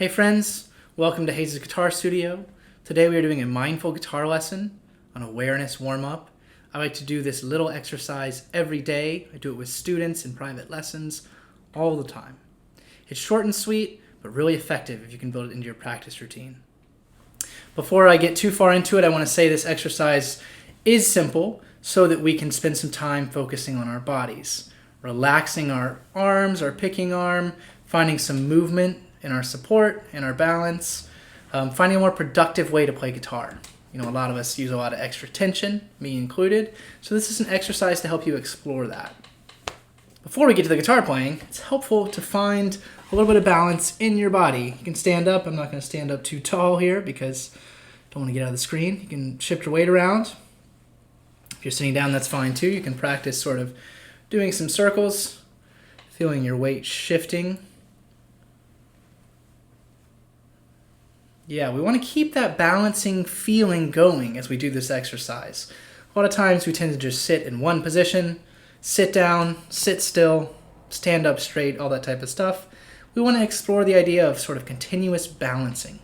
Hey friends, welcome to Hayes' Guitar Studio. Today we are doing a mindful guitar lesson on awareness warm-up. I like to do this little exercise every day. I do it with students in private lessons all the time. It's short and sweet, but really effective if you can build it into your practice routine. Before I get too far into it, I want to say this exercise is simple so that we can spend some time focusing on our bodies, relaxing our arms, our picking arm, finding some movement in our support and our balance, finding a more productive way to play guitar. You know, a lot of us use a lot of extra tension, me included, so this is an exercise to help you explore that. Before we get to the guitar playing, it's helpful to find a little bit of balance in your body. You can stand up. I'm not going to stand up too tall here because I don't want to get out of the screen. You can shift your weight around. If you're sitting down, that's fine too. You can practice sort of doing some circles, feeling your weight shifting. Yeah, we want to keep that balancing feeling going as we do this exercise. A lot of times we tend to just sit in one position, sit down, sit still, stand up straight, all that type of stuff. We want to explore the idea of sort of continuous balancing.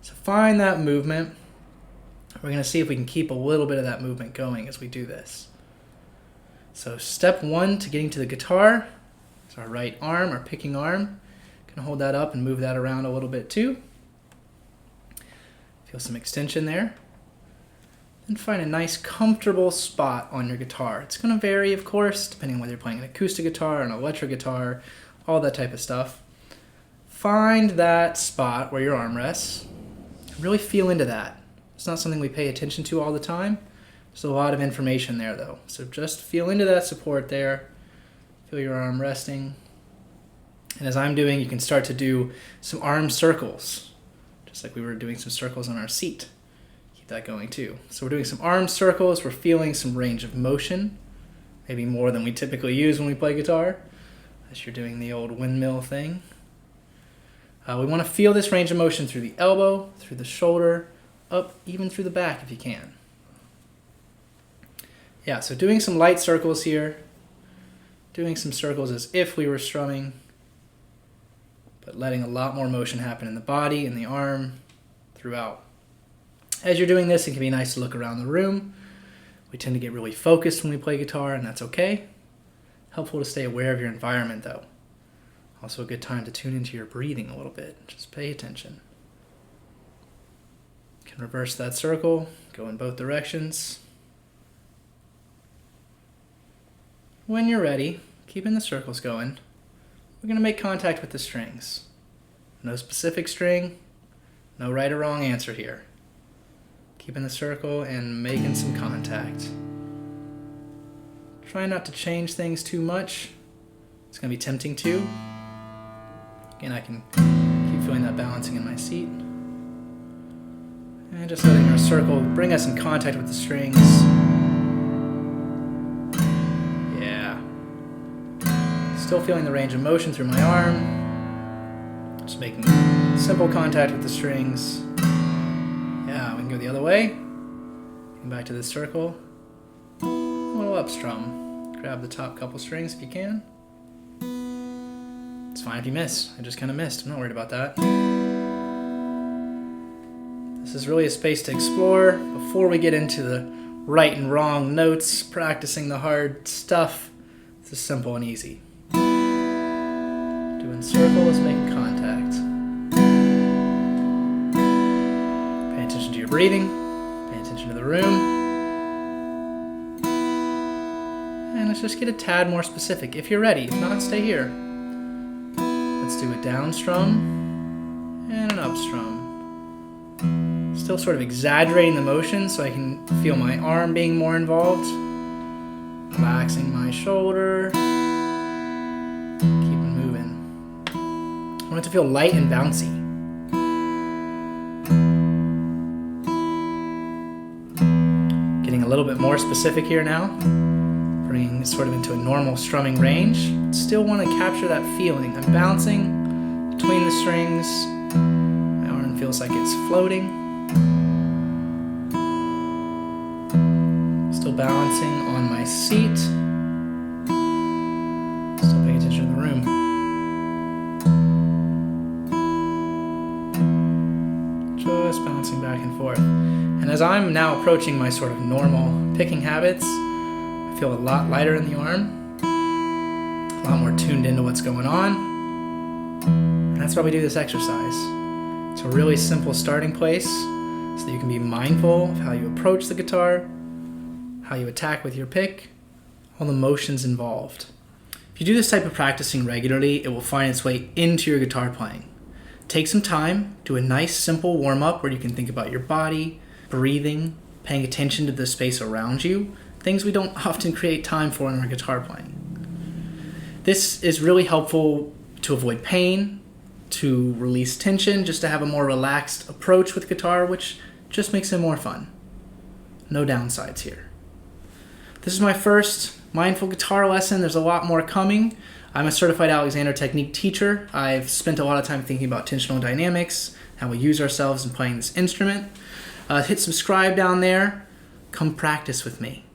So find that movement. We're going to see if we can keep a little bit of that movement going as we do this. So step one to getting to the guitar is our right arm, our picking arm. You can hold that up and move that around a little bit too. Feel some extension there. Then find a nice comfortable spot on your guitar. It's going to vary, of course, depending on whether you're playing an acoustic guitar, an electric guitar, all that type of stuff. Find that spot where your arm rests. Really feel into that. It's not something we pay attention to all the time. There's a lot of information there, though. So just feel into that support there. Feel your arm resting. And as I'm doing, you can start to do some arm circles. Just like we were doing some circles on our seat. Keep that going too. So we're doing some arm circles. We're feeling some range of motion. Maybe more than we typically use when we play guitar. As you're doing the old windmill thing. We want to feel this range of motion through the elbow, through the shoulder, up even through the back if you can. Yeah, so doing some light circles here. Doing some circles as if we were strumming. But letting a lot more motion happen in the body, in the arm, throughout. As you're doing this, it can be nice to look around the room. We tend to get really focused when we play guitar, and that's okay. Helpful to stay aware of your environment, though. Also a good time to tune into your breathing a little bit. Just pay attention. You can reverse that circle, go in both directions. When you're ready, keeping the circles going, we're going to make contact with the strings. No specific string, no right or wrong answer here. Keeping the circle and making some contact. Try not to change things too much. It's going to be tempting to. Again, I can keep feeling that balancing in my seat. And just letting our circle bring us in contact with the strings. Still feeling the range of motion through my arm. Just making simple contact with the strings. Yeah, we can go the other way. Come back to this circle. A little up strum. Grab the top couple strings if you can. It's fine if you miss. I just kind of missed. I'm not worried about that. This is really a space to explore before we get into the right and wrong notes, practicing the hard stuff. This is simple and easy. Doing circles, making contact. Pay attention to your breathing. Pay attention to the room. And let's just get a tad more specific if you're ready. If not, stay here. Let's do a down strum and an up strum. Still sort of exaggerating the motion so I can feel my arm being more involved. Relaxing my shoulder. I want it to feel light and bouncy. Getting a little bit more specific here now. Bringing this sort of into a normal strumming range. Still want to capture that feeling. I'm bouncing between the strings. My arm feels like it's floating. Still balancing on my seat. Still paying attention to the room. Just bouncing back and forth. And as I'm now approaching my sort of normal picking habits, I feel a lot lighter in the arm, a lot more tuned into what's going on. And that's why we do this exercise. It's a really simple starting place so that you can be mindful of how you approach the guitar, how you attack with your pick, all the motions involved. If you do this type of practicing regularly, it will find its way into your guitar playing. Take some time, do a nice simple warm-up where you can think about your body, breathing, paying attention to the space around you, things we don't often create time for in our guitar playing. This is really helpful to avoid pain, to release tension, just to have a more relaxed approach with guitar, which just makes it more fun. No downsides here. This is my first mindful guitar lesson. There's a lot more coming. I'm a certified Alexander Technique teacher. I've spent a lot of time thinking about tensional dynamics, how we use ourselves in playing this instrument. Hit subscribe down there. Come practice with me.